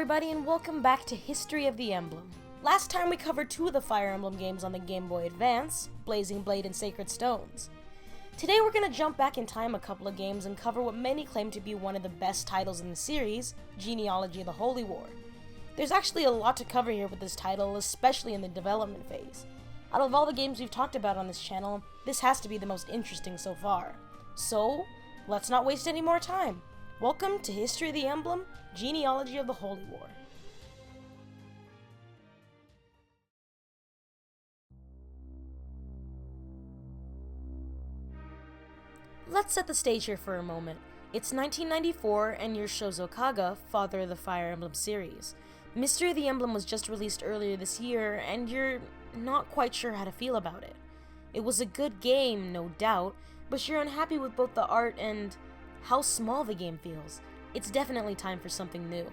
everybody, and welcome back to History of the Emblem. Last time we covered two of the Fire Emblem games on the Game Boy Advance, Blazing Blade and Sacred Stones. Today we're going to jump back in time a couple of games and cover what many claim to be one of the best titles in the series, Genealogy of the Holy War. There's actually a lot to cover here with this title, especially in the development phase. Out of all the games we've talked about on this channel, this has to be the most interesting so far. So, let's not waste any more time. Welcome to History of the Emblem, Genealogy of the Holy War. Let's set the stage here for a moment. It's 1994 and you're Shozo Kaga, father of the Fire Emblem series. Mystery of the Emblem was just released earlier this year and you're not quite sure how to feel about it. It was a good game, no doubt, but you're unhappy with both the art and how small the game feels. It's definitely time for something new.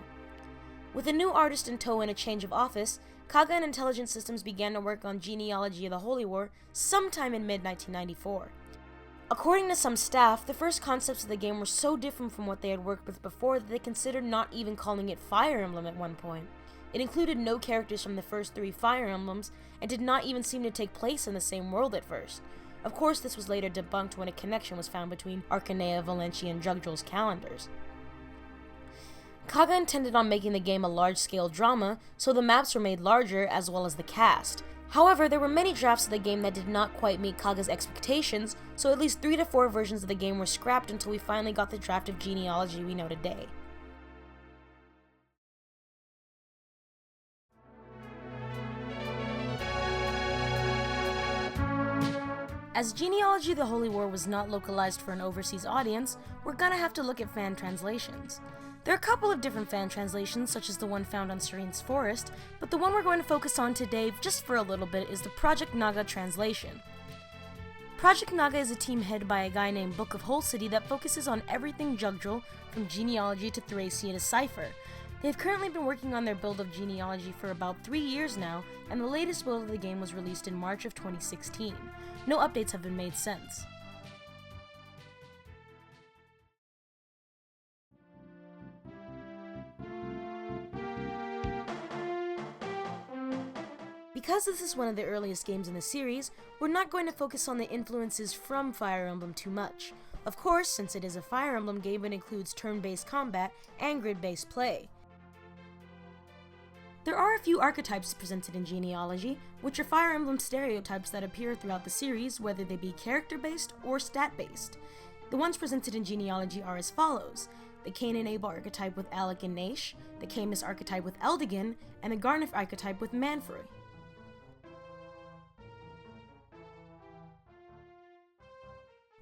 With a new artist in tow and a change of office, Kaga and Intelligent Systems began to work on Genealogy of the Holy War sometime in mid-1994. According to some staff, the first concepts of the game were so different from what they had worked with before that they considered not even calling it Fire Emblem at one point. It included no characters from the first three Fire Emblems and did not even seem to take place in the same world at first. Of course, this was later debunked when a connection was found between Arcanea, Valencia, and Jugdrill's calendars. Kaga intended on making the game a large-scale drama, so the maps were made larger as well as the cast. However, there were many drafts of the game that did not quite meet Kaga's expectations, so at least 3 to 4 versions of the game were scrapped until we finally got the draft of Genealogy we know today. As Genealogy of the Holy War was not localized for an overseas audience, we're gonna have to look at fan translations. There are a couple of different fan translations, such as the one found on Serene's Forest, but the one we're going to focus on today, just for a little bit, is the Project Naga translation. Project Naga is a team headed by a guy named Book of Whole City that focuses on everything Jugdrill, from Genealogy to Thracia to Cipher. They've currently been working on their build of Genealogy for about 3 years now, and the latest build of the game was released in March of 2016. No updates have been made since. Because this is one of the earliest games in the series, we're not going to focus on the influences from Fire Emblem too much. Of course, since it is a Fire Emblem game, it includes turn-based combat and grid-based play. There are a few archetypes presented in Genealogy, which are Fire Emblem stereotypes that appear throughout the series, whether they be character-based or stat-based. The ones presented in Genealogy are as follows: the Cain and Abel archetype with Alec and Nash, the Camus archetype with Eldigan, and the Garnif archetype with Manfrey.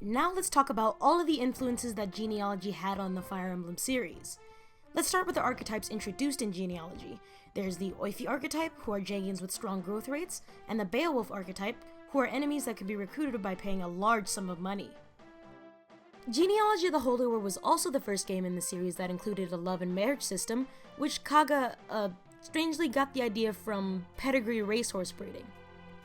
Now let's talk about all of the influences that Genealogy had on the Fire Emblem series. Let's start with the archetypes introduced in Genealogy. There's the Oifi archetype, who are Jagians with strong growth rates, and the Beowulf archetype, who are enemies that can be recruited by paying a large sum of money. Genealogy of the Holy War was also the first game in the series that included a love and marriage system, which Kaga, strangely got the idea from pedigree racehorse breeding.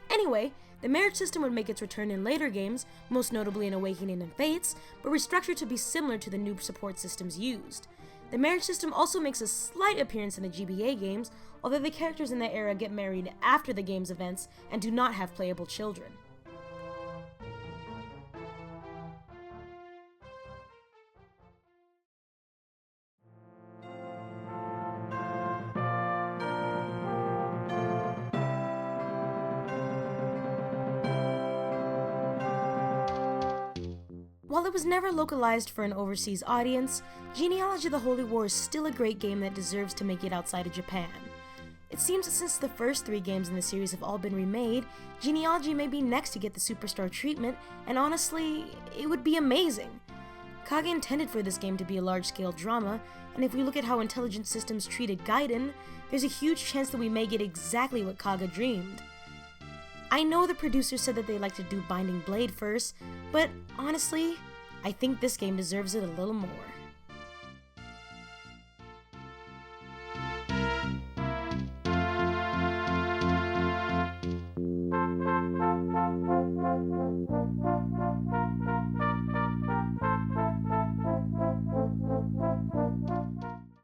Anyway, the marriage system would make its return in later games, most notably in Awakening and Fates, but restructured to be similar to the noob support systems used. The marriage system also makes a slight appearance in the GBA games, although the characters in that era get married after the game's events and do not have playable children. While it was never localized for an overseas audience, Genealogy of the Holy War is still a great game that deserves to make it outside of Japan. It seems that since the first 3 games in the series have all been remade, Genealogy may be next to get the superstar treatment, and honestly, it would be amazing. Kaga intended for this game to be a large-scale drama, and if we look at how Intelligent Systems treated Gaiden, there's a huge chance that we may get exactly what Kaga dreamed. I know the producers said that they like to do Binding Blade first, but honestly, I think this game deserves it a little more.